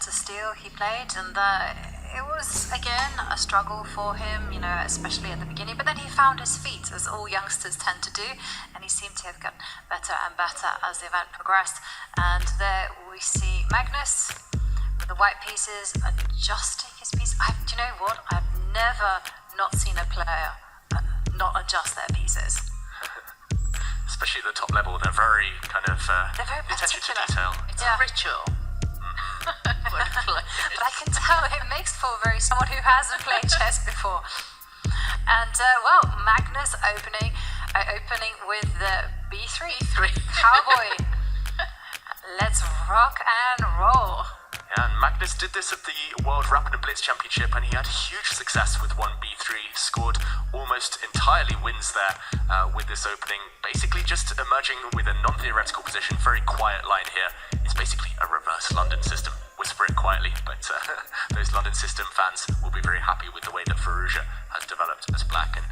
better steel he played, and it was again a struggle for him, especially at the beginning. But then he found his feet, as all youngsters tend to do, and he seemed to have gotten better and better as the event progressed. And there we see Magnus with the white pieces adjusting his piece. Do you know what? I've never not seen a player not adjust their pieces. Especially at the top level, they're very kind of they're very attention to particular. detail. It's a ritual. But I can tell it makes for someone who hasn't played chess before. And Magnus opening with the B3. Cowboy. Let's rock and roll. Yeah, and Magnus did this at the World Rapid and Blitz Championship, and he had huge success with 1b3, scored almost entirely wins there with this opening, basically just emerging with a non-theoretical position, very quiet line here. It's basically a reverse London system. Whisper it quietly, but those London system fans will be very happy with the way that Firouzja has developed as black. And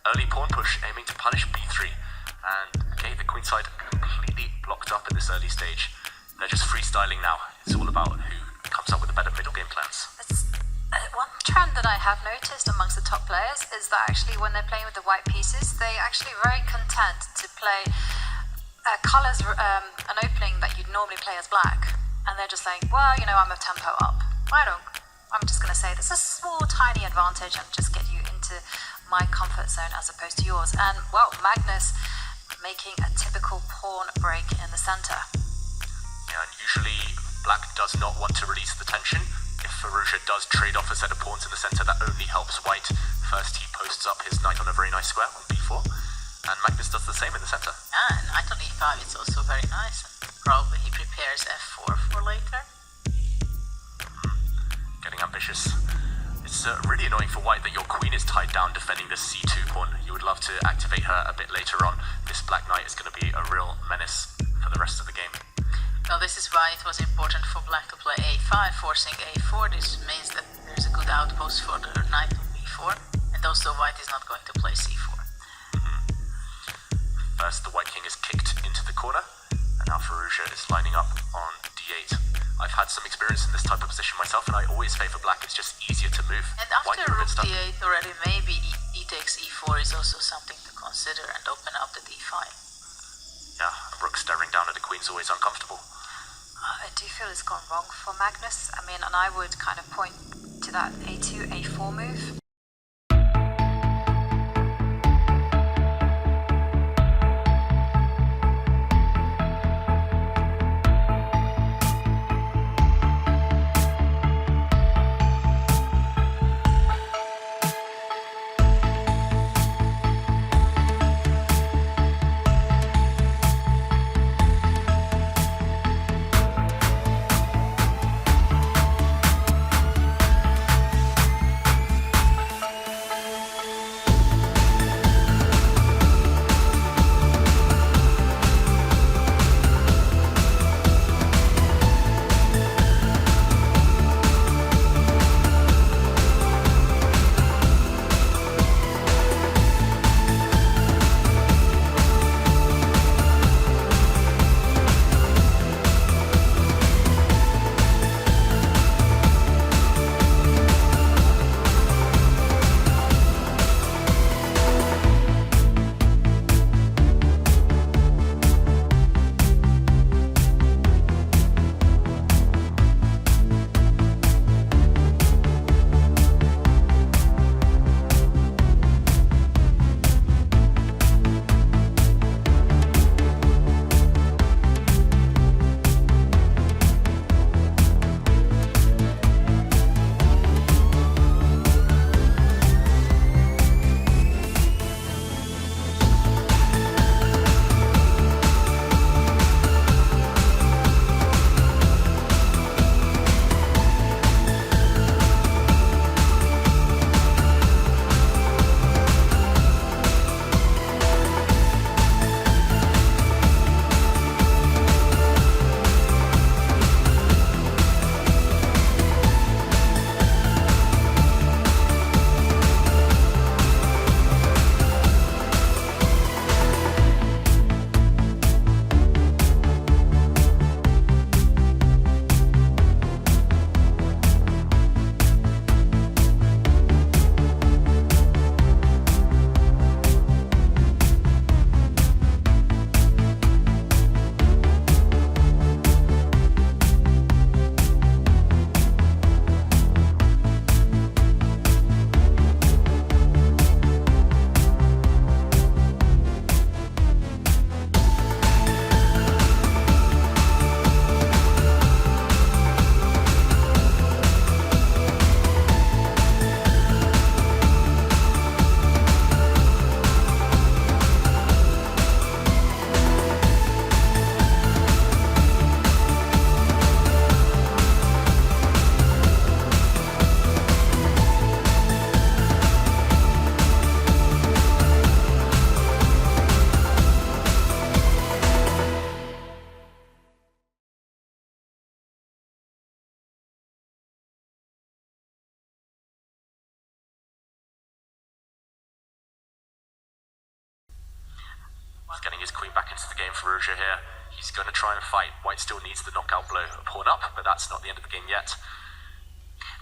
early pawn push aiming to punish b3, and okay, the queenside completely blocked up at this early stage. They're just freestyling now. It's all about who comes up with the better middle game plans. One trend that I have noticed amongst the top players is that actually when they're playing with the white pieces, they're actually very content to play colours, an opening that you'd normally play as black. And they're just like, I'm a tempo up. I'm just going to say this is a small, tiny advantage and just get you into my comfort zone as opposed to yours. And, Magnus making a typical pawn break in the centre. Yeah, and usually black does not want to release the tension. If Firouzja does trade off a set of pawns in the centre, that only helps white. First he posts up his knight on a very nice square on b4, and Magnus does the same in the centre. And knight on e5 is also very nice. Probably he prepares f4 for later. Getting ambitious. It's really annoying for white that your queen is tied down defending the c2 pawn. You would love to activate her a bit later on. This black knight is going to be a real menace for the rest of the game. Well, this is why it was important for black to play a5, forcing a4. This means that there's a good outpost for the knight on b4, and also white is not going to play c4. First, the white king is kicked into the corner, and now Firouzja is lining up on d8. I've had some experience in this type of position myself, and I always favour black. It's just easier to move. And after rook d8 already, maybe e takes e4 is also something to consider and open up the d5. Yeah, a rook staring down at the queen's always uncomfortable. I do feel it's gone wrong for Magnus. And I would kind of point to that a2, a4 move. He's getting his queen back into the game. Firouzja here. He's going to try and fight. White still needs the knockout blow. A pawn up, but that's not the end of the game yet.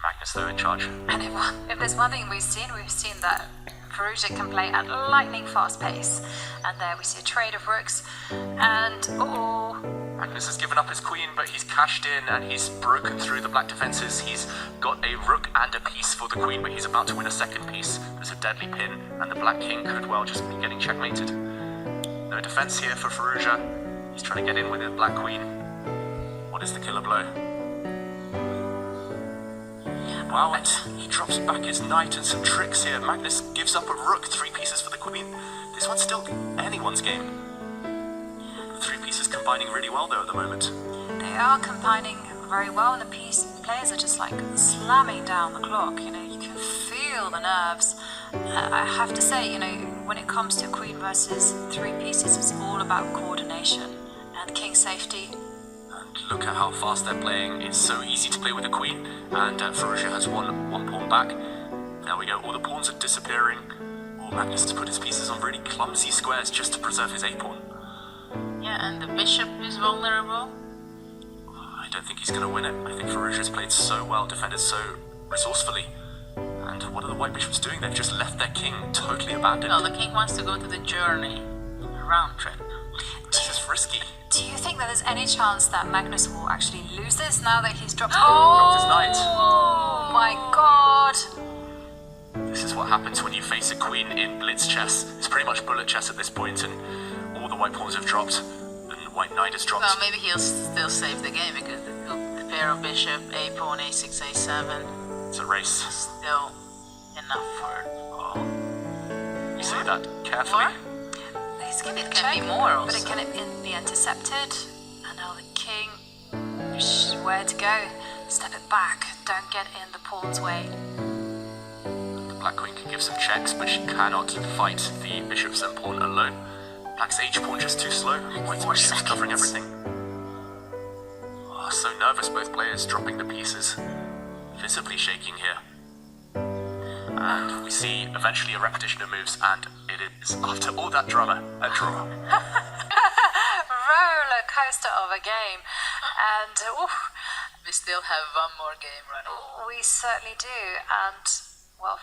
Magnus, though, in charge. And if there's one thing we've seen that Firouzja can play at lightning fast pace. And there we see a trade of rooks. And Magnus has given up his queen, but he's cashed in and he's broken through the black defenses. He's got a rook and a piece for the queen, but he's about to win a second piece. There's a deadly pin, and the black king could well just be getting checkmated. No defense here for Firouzja. He's trying to get in with his black queen. What is the killer blow? Wow, and he drops back his knight and some tricks here. Magnus gives up a rook, 3 pieces for the queen. This one's still anyone's game. The 3 pieces combining really well though at the moment. They are combining very well, and the players are just like slamming down the clock. You know, you can feel the nerves. I have to say, you know, when it comes to queen versus 3 pieces, it's all about coordination and king safety. And look at how fast they're playing. It's so easy to play with a queen, and Firouzja has one pawn back. There we go, all the pawns are disappearing. Magnus has put his pieces on really clumsy squares just to preserve his a-pawn. Yeah, and the bishop is vulnerable. I don't think he's going to win it. I think Firouzja's played so well, defended so resourcefully. And what are the white bishops doing? They've just left their king totally abandoned. No, the king wants to go to the journey, a round trip. This is risky. Do you think that there's any chance that Magnus will actually lose this now that he's dropped? Dropped his knight. Oh my god! This is what happens when you face a queen in Blitz chess. It's pretty much bullet chess at this point, and all the white pawns have dropped, and the white knight has dropped. Well, maybe he'll still save the game because the pair of bishop, a pawn, a6, a7. It's a race. Still enough for. You say that carefully. More? He's giving It a can check, be more but it also. can be intercepted. And now the king, where to go? Step it back. Don't get in the pawn's way. Black queen can give some checks, but she cannot fight the bishops and pawn alone. Black's h-pawn just too slow. White's 4 bishop's covering seconds. everything. Oh, so nervous, both players dropping the pieces. Visibly shaking here. And we see eventually a repetition of moves, and it is, after all that drama, a draw. Roller coaster of a game. And We still have one more game running. we certainly do. And, well,